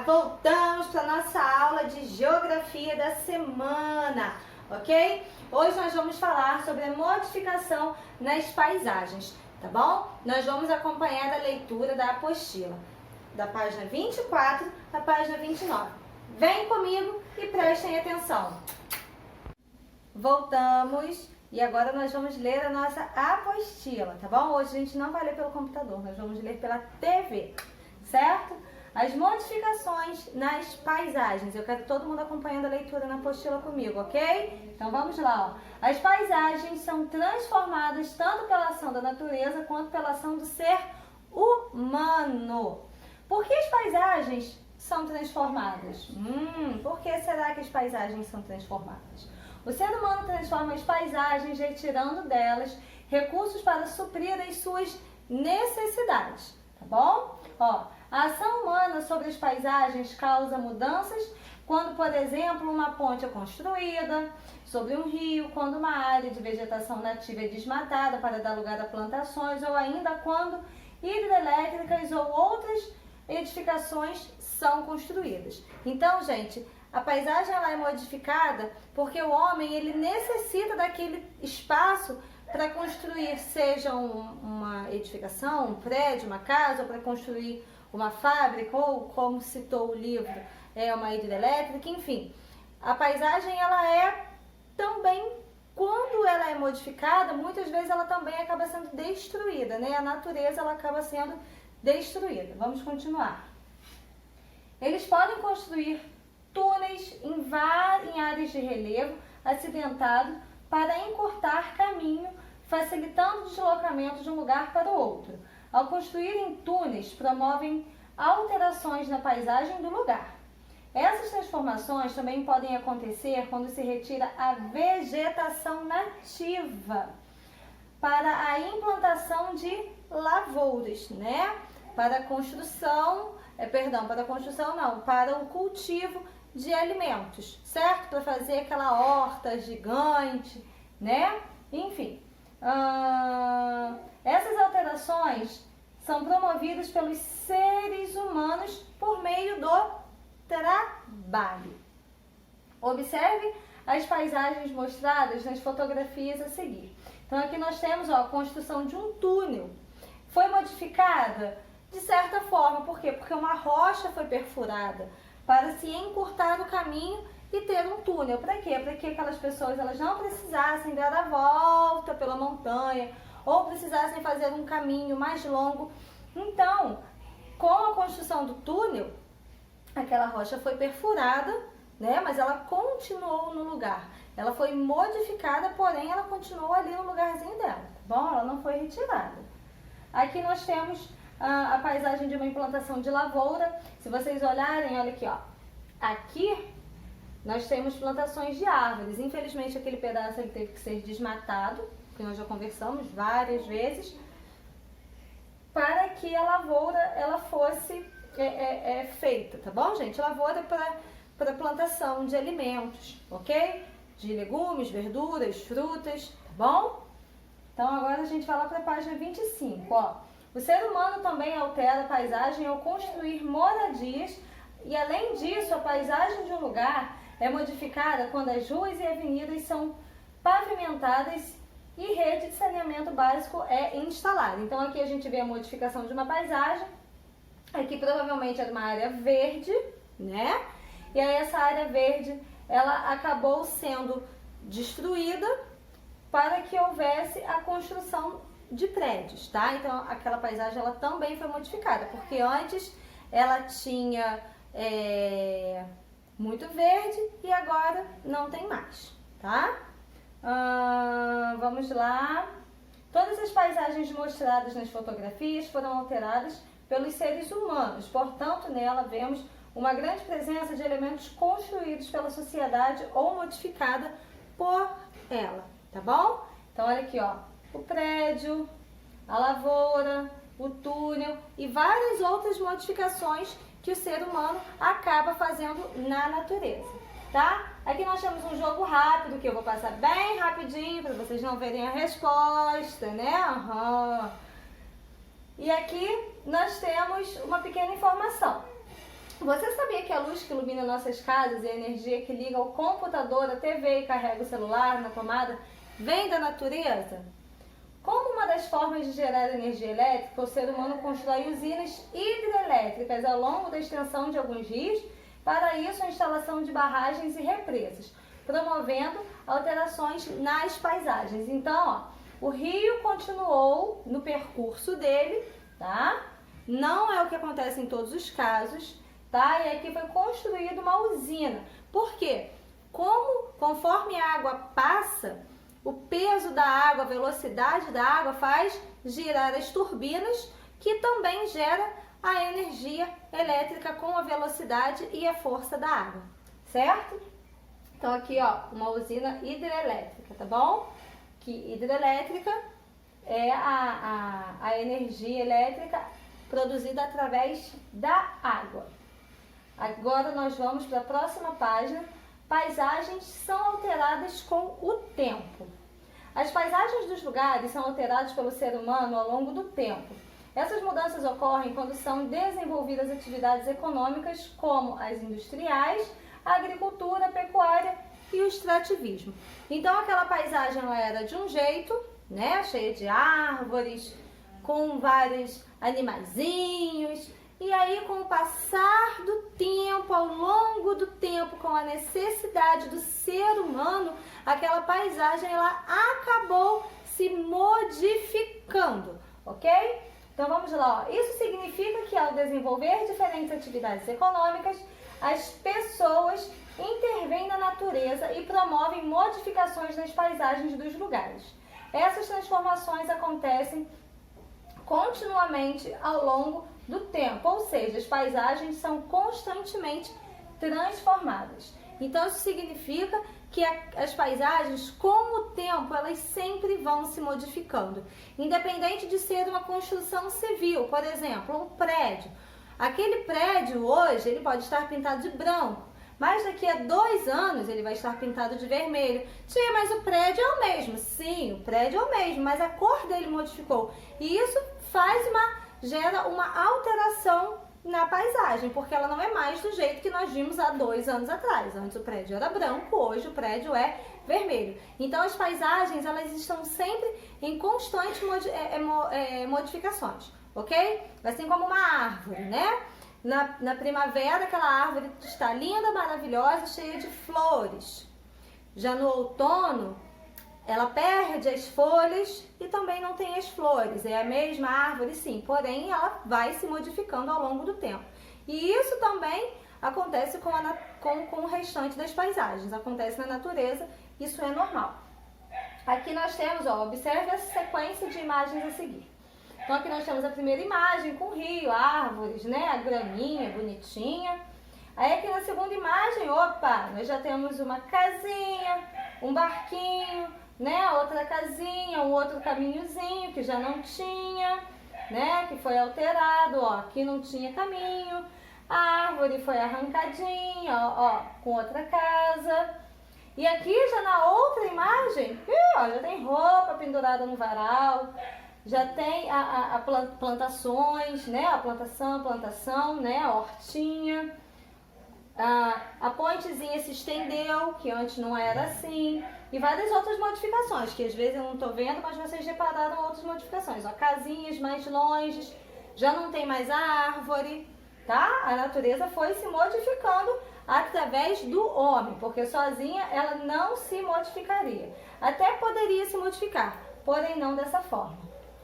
Voltamos para nossa aula de geografia da semana, ok? Hoje nós vamos falar sobre a modificação nas paisagens, tá bom? Nós vamos acompanhar a leitura da apostila, da página 24 à página 29. Vem comigo e prestem atenção. Voltamos e agora nós vamos ler a nossa apostila, tá bom? Hoje a gente não vai ler pelo computador, nós vamos ler pela TV, certo? As modificações nas paisagens. Eu quero todo mundo acompanhando a leitura na apostila comigo, ok? Então vamos lá, ó. As paisagens são transformadas tanto pela ação da natureza quanto pela ação do ser humano. Por que as paisagens são transformadas? Por que será que as paisagens são transformadas? O ser humano transforma as paisagens retirando delas recursos para suprir as suas necessidades, tá bom? Ó, a ação humana sobre as paisagens causa mudanças quando, por exemplo, uma ponte é construída sobre um rio, quando uma área de vegetação nativa é desmatada para dar lugar a plantações, ou ainda quando hidrelétricas ou outras edificações são construídas. Então, gente, a paisagem ela é modificada porque o homem ele necessita daquele espaço para construir, seja uma edificação, um prédio, uma casa, ou para construir uma fábrica, ou, como citou o livro, uma hidrelétrica, enfim. A paisagem, ela é também, quando ela é modificada, muitas vezes ela também acaba sendo destruída, né? A natureza, ela acaba sendo destruída. Vamos continuar. Eles podem construir túneis em áreas de relevo acidentado para encurtar caminho, facilitando o deslocamento de um lugar para o outro. Ao construírem túneis, promovem alterações na paisagem do lugar. Essas transformações também podem acontecer quando se retira a vegetação nativa para a implantação de lavouras, né? Para o cultivo de alimentos, certo? Para fazer aquela horta gigante, né? Enfim. Essas alterações são promovidas pelos seres humanos por meio do trabalho. Observe as paisagens mostradas nas fotografias a seguir. Então aqui nós temos a construção de um túnel. Foi modificada de certa forma, por quê? Porque uma rocha foi perfurada para se encurtar o caminho e ter um túnel. Para quê? Para que aquelas pessoas elas não precisassem dar a volta pela montanha ou precisassem fazer um caminho mais longo. Então, com a construção do túnel, aquela rocha foi perfurada, né? Mas ela continuou no lugar. Ela foi modificada, porém ela continuou ali no lugarzinho dela, tá bom? Ela não foi retirada. Aqui nós temos a paisagem de uma implantação de lavoura. Se vocês olharem, olha aqui, ó. Aqui nós temos plantações de árvores. Infelizmente aquele pedaço ele teve que ser desmatado, que nós já conversamos várias vezes, para que a lavoura ela fosse feita, tá bom, gente? Lavoura para plantação de alimentos, ok? De legumes, verduras, frutas, tá bom? Então agora a gente vai lá para a página 25, ó. O ser humano também altera a paisagem ao construir moradias e, além disso, a paisagem de um lugar é modificada quando as ruas e avenidas são pavimentadas e rede de saneamento básico é instalada. Então aqui a gente vê a modificação de uma paisagem. Aqui provavelmente era uma área verde, né? E aí essa área verde, ela acabou sendo destruída para que houvesse a construção de prédios, tá? Então aquela paisagem ela também foi modificada, porque antes ela tinha muito verde e agora não tem mais, tá? Vamos lá. Todas as paisagens mostradas nas fotografias foram alteradas pelos seres humanos, portanto nela vemos uma grande presença de elementos construídos pela sociedade ou modificada por ela, tá bom? Então olha aqui, ó, o prédio, a lavoura, o túnel e várias outras modificações que o ser humano acaba fazendo na natureza, tá? Aqui nós temos um jogo rápido, que eu vou passar bem rapidinho para vocês não verem a resposta, né? Aham. E aqui nós temos uma pequena informação. Você sabia que a luz que ilumina nossas casas e a energia que liga o computador, a TV e carrega o celular na tomada vem da natureza? Como uma das formas de gerar energia elétrica, o ser humano constrói usinas hidrelétricas ao longo da extensão de alguns rios, para isso a instalação de barragens e represas, promovendo alterações nas paisagens. Então, ó, o rio continuou no percurso dele, tá? Não é o que acontece em todos os casos, tá? E aqui foi construída uma usina. Por quê? Conforme a água passa, o peso da água, a velocidade da água faz girar as turbinas, que também gera a energia elétrica com a velocidade e a força da água, certo? Então aqui, ó, uma usina hidrelétrica, tá bom? Que hidrelétrica é a energia elétrica produzida através da água. Agora nós vamos para a próxima página. Paisagens são alteradas com o tempo. As paisagens dos lugares são alteradas pelo ser humano ao longo do tempo. Essas mudanças ocorrem quando são desenvolvidas atividades econômicas como as industriais, a agricultura, a pecuária e o extrativismo. Então aquela paisagem ela era de um jeito, né, cheia de árvores, com vários animaizinhos. E aí, com o passar do tempo, ao longo do tempo, com a necessidade do ser humano, aquela paisagem ela acabou se modificando, ok? Então vamos lá, ó. Isso significa que ao desenvolver diferentes atividades econômicas, as pessoas intervêm na natureza e promovem modificações nas paisagens dos lugares. Essas transformações acontecem continuamente ao longo do tempo, ou seja, as paisagens são constantemente transformadas. Então isso significa que as paisagens, com o tempo, elas sempre vão se modificando, independente de ser uma construção civil, por exemplo, um prédio. Aquele prédio hoje ele pode estar pintado de branco, mas daqui a 2 anos ele vai estar pintado de vermelho. Sim, mas o prédio é o mesmo. Sim, o prédio é o mesmo, mas a cor dele modificou. E isso gera uma alteração na paisagem, porque ela não é mais do jeito que nós vimos há 2 anos atrás. Antes o prédio era branco, hoje o prédio é vermelho. Então as paisagens elas estão sempre em constantes modificações, ok? Assim como uma árvore, né? Na primavera aquela árvore está linda, maravilhosa, cheia de flores. Já no outono ela perde as folhas e também não tem as flores. É a mesma árvore, sim, porém ela vai se modificando ao longo do tempo. E isso também acontece com o restante das paisagens, acontece na natureza, isso é normal. Aqui nós temos, ó, observe a sequência de imagens a seguir. Então aqui nós temos a primeira imagem com rio, árvores, né, a graminha bonitinha. Aí aqui na segunda imagem, opa, nós já temos uma casinha, um barquinho, né, outra casinha, um outro caminhozinho que já não tinha, né, que foi alterado, ó, aqui não tinha caminho, a árvore foi arrancadinha, ó, com outra casa. E aqui já na outra imagem, ó, já tem roupa pendurada no varal, já tem plantações, né, a plantação, né, a hortinha. A pontezinha se estendeu, que antes não era assim, e várias outras modificações, que às vezes eu não estou vendo, mas vocês repararam outras modificações. Ó, casinhas mais longe, já não tem mais a árvore, tá? A natureza foi se modificando através do homem, porque sozinha ela não se modificaria. Até poderia se modificar, porém não dessa forma,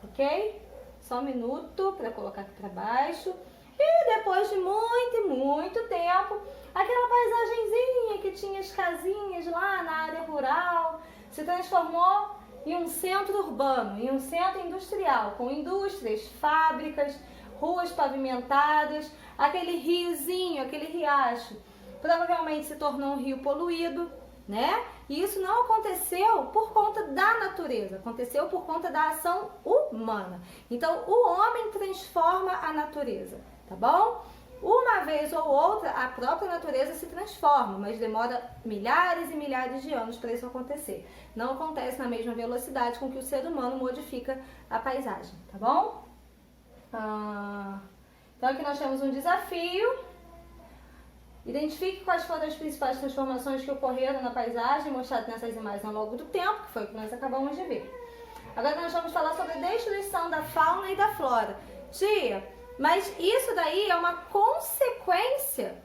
ok? Só um minuto para colocar aqui para baixo. E depois de muito tempo, aquela paisagenzinha que tinha as casinhas lá na área rural se transformou em um centro urbano, em um centro industrial, com indústrias, fábricas, ruas pavimentadas, aquele riozinho, aquele riacho, provavelmente se tornou um rio poluído, né? E isso não aconteceu por conta da natureza, aconteceu por conta da ação humana. Então, o homem transforma a natureza. Tá bom? uma vez ou outra, a própria natureza se transforma, mas demora milhares e milhares de anos para isso acontecer. Não acontece na mesma velocidade com que o ser humano modifica a paisagem, tá bom? Então aqui nós temos um desafio. Identifique quais foram as principais transformações que ocorreram na paisagem mostradas nessas imagens ao longo do tempo, que foi o que nós acabamos de ver. Agora nós vamos falar sobre a destruição da fauna e da flora. Tia, mas isso daí é uma consequência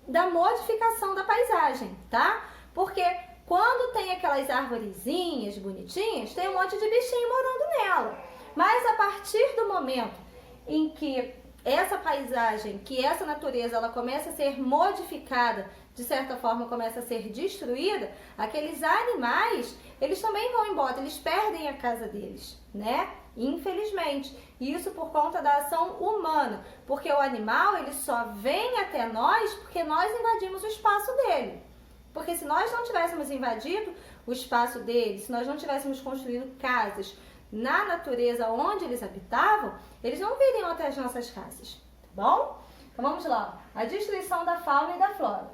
da modificação da paisagem, tá? Porque quando tem aquelas arvorezinhas bonitinhas, tem um monte de bichinho morando nela. Mas a partir do momento em que essa paisagem, que essa natureza, ela começa a ser modificada, de certa forma começa a ser destruída, aqueles animais, eles também vão embora, eles perdem a casa deles, né? Infelizmente. E isso por conta da ação humana, porque o animal, ele só vem até nós porque nós invadimos o espaço dele. Porque se nós não tivéssemos invadido o espaço dele, se nós não tivéssemos construído casas na natureza onde eles habitavam, eles não viriam até as nossas casas, tá bom? Então vamos lá, a destruição da fauna e da flora.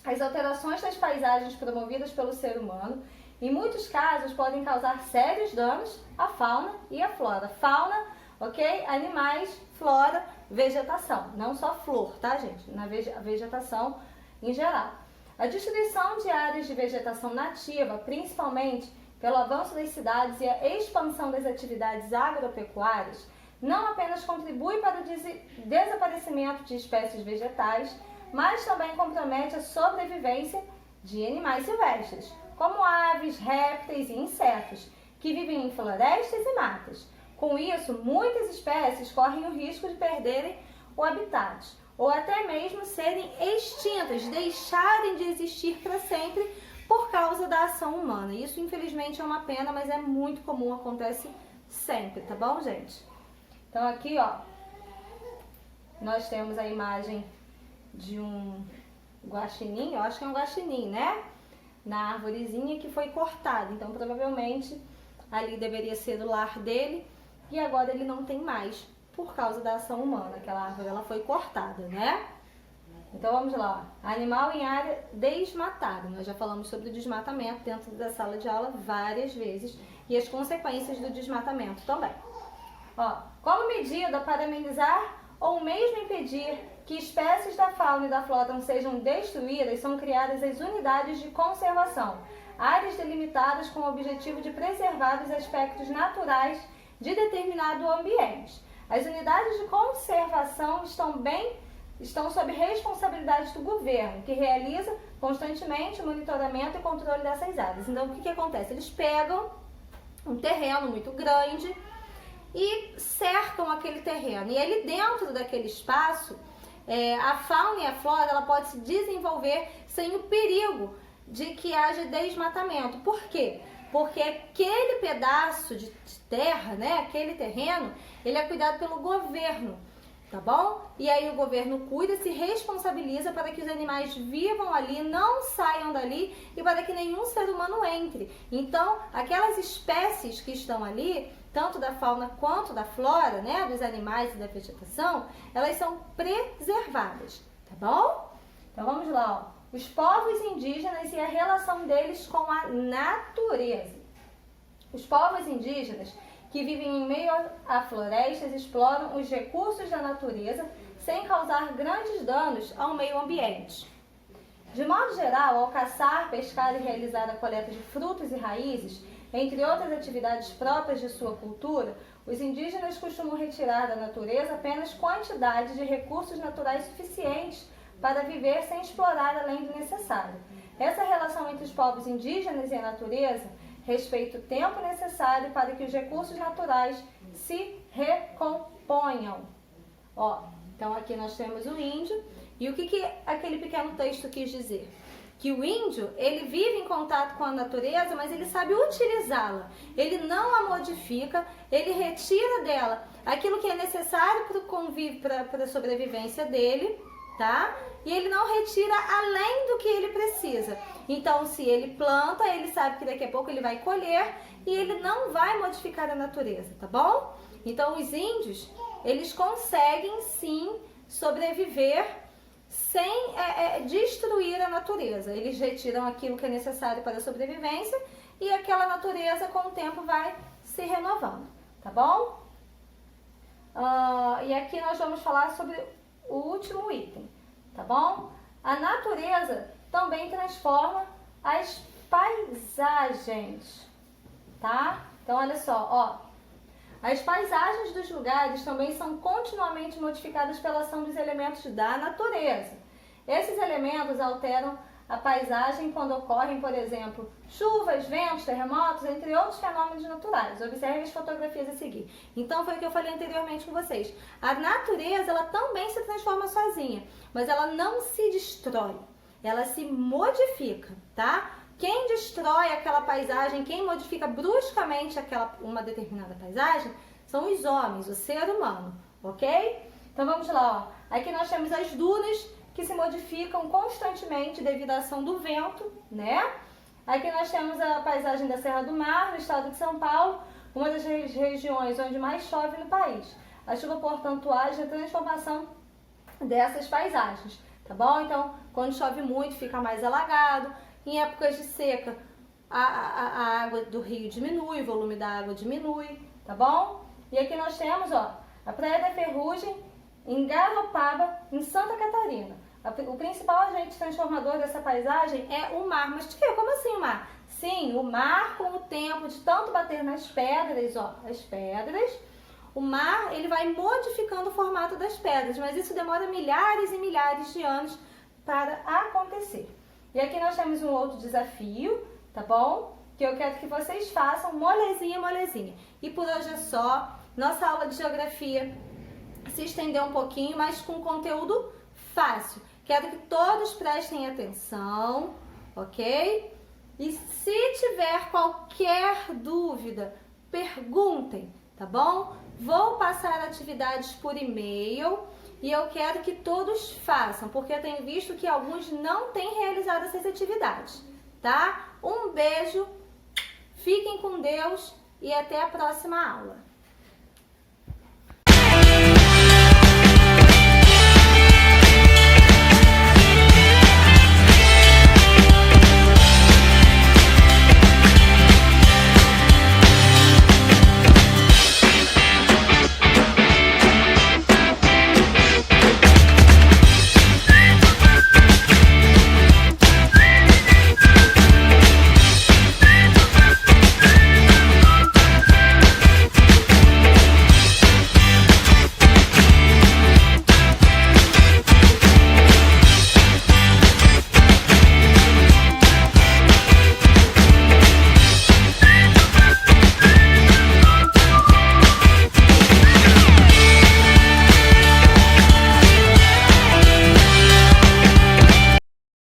As alterações das paisagens promovidas pelo ser humano, em muitos casos, podem causar sérios danos à fauna e à flora. Fauna, ok? Animais, flora, vegetação. Não só flor, tá, gente? Na vegetação em geral. A destruição de áreas de vegetação nativa, principalmente pelo avanço das cidades e a expansão das atividades agropecuárias, não apenas contribui para o desaparecimento de espécies vegetais, mas também compromete a sobrevivência de animais silvestres, como aves, répteis e insetos, que vivem em florestas e matas. Com isso, muitas espécies correm o risco de perderem o habitat, ou até mesmo serem extintas, deixarem de existir para sempre por causa da ação humana. Isso, infelizmente, é uma pena, mas é muito comum, acontece sempre, tá bom, gente? Então, aqui, ó, nós temos a imagem de um guaxinim, eu acho que é um guaxinim, né? Na arvorezinha que foi cortada. Então, provavelmente, ali deveria ser o lar dele e agora ele não tem mais por causa da ação humana. Aquela árvore, ela foi cortada, né? Então, vamos lá. Animal em área desmatada. Nós já falamos sobre o desmatamento dentro da sala de aula várias vezes e as consequências do desmatamento também. Ó, como medida para amenizar ou mesmo impedir que espécies da fauna e da flora sejam destruídas, são criadas as unidades de conservação, áreas delimitadas com o objetivo de preservar os aspectos naturais de determinado ambiente. As unidades de conservação estão sob responsabilidade do governo, que realiza constantemente o monitoramento e controle dessas áreas. Então, o que acontece? Eles pegam um terreno muito grande e cercam aquele terreno. E ali dentro daquele espaço, a fauna e a flora, ela pode se desenvolver sem o perigo de que haja desmatamento. Por quê? Porque aquele pedaço de terra, né, aquele terreno, ele é cuidado pelo governo, tá bom? E aí o governo cuida, se responsabiliza para que os animais vivam ali, não saiam dali e para que nenhum ser humano entre. Então, aquelas espécies que estão ali, tanto da fauna quanto da flora, né, dos animais e da vegetação, elas são preservadas, tá bom? Então vamos lá, ó. Os povos indígenas e a relação deles com a natureza. Os povos indígenas que vivem em meio a florestas exploram os recursos da natureza sem causar grandes danos ao meio ambiente. De modo geral, ao caçar, pescar e realizar a coleta de frutos e raízes, entre outras atividades próprias de sua cultura, os indígenas costumam retirar da natureza apenas quantidade de recursos naturais suficientes para viver sem explorar além do necessário. Essa relação entre os povos indígenas e a natureza respeita o tempo necessário para que os recursos naturais se recomponham. Ó, então aqui nós temos o índio. E o que aquele pequeno texto quis dizer? Que o índio, ele vive em contato com a natureza, mas ele sabe utilizá-la. Ele não a modifica, ele retira dela aquilo que é necessário para o convívio, para a sobrevivência dele, tá? E ele não retira além do que ele precisa. Então, se ele planta, ele sabe que daqui a pouco ele vai colher e ele não vai modificar a natureza, tá bom? Então, os índios, eles conseguem sim sobreviver sem destruir a natureza. Eles retiram aquilo que é necessário para a sobrevivência e aquela natureza com o tempo vai se renovando, tá bom? E aqui nós vamos falar sobre o último item, tá bom? A natureza também transforma as paisagens, tá? Então olha só, ó. As paisagens dos lugares também são continuamente modificadas pela ação dos elementos da natureza. Esses elementos alteram a paisagem quando ocorrem, por exemplo, chuvas, ventos, terremotos, entre outros fenômenos naturais. Observe as fotografias a seguir. Então foi o que eu falei anteriormente com vocês. A natureza, ela também se transforma sozinha, mas ela não se destrói, ela se modifica, tá? Quem destrói aquela paisagem, quem modifica bruscamente uma determinada paisagem, são os homens, o ser humano, ok? Então vamos lá, ó. Aqui nós temos as dunas que se modificam constantemente devido à ação do vento, né? Aqui nós temos a paisagem da Serra do Mar, no estado de São Paulo, uma das regiões onde mais chove no país. A chuva, portanto, age a transformação dessas paisagens, tá bom? Então, quando chove muito, fica mais alagado. Em épocas de seca, a água do rio diminui, o volume da água diminui, tá bom? E aqui nós temos, ó, a Praia da Ferrugem, em Garopaba, em Santa Catarina. O principal agente transformador dessa paisagem é o mar. Mas, tia, como assim o mar? Sim, o mar, com o tempo de tanto bater nas pedras, ó, as pedras, o mar, ele vai modificando o formato das pedras, mas isso demora milhares e milhares de anos para acontecer. E aqui nós temos um outro desafio, tá bom? Que eu quero que vocês façam molezinha, molezinha. E por hoje é só. Nossa aula de geografia se estendeu um pouquinho, mas com conteúdo fácil. Quero que todos prestem atenção, ok? E se tiver qualquer dúvida, perguntem, tá bom? Vou passar atividades por e-mail. E eu quero que todos façam, porque eu tenho visto que alguns não têm realizado essas atividades, tá? Um beijo, fiquem com Deus e até a próxima aula.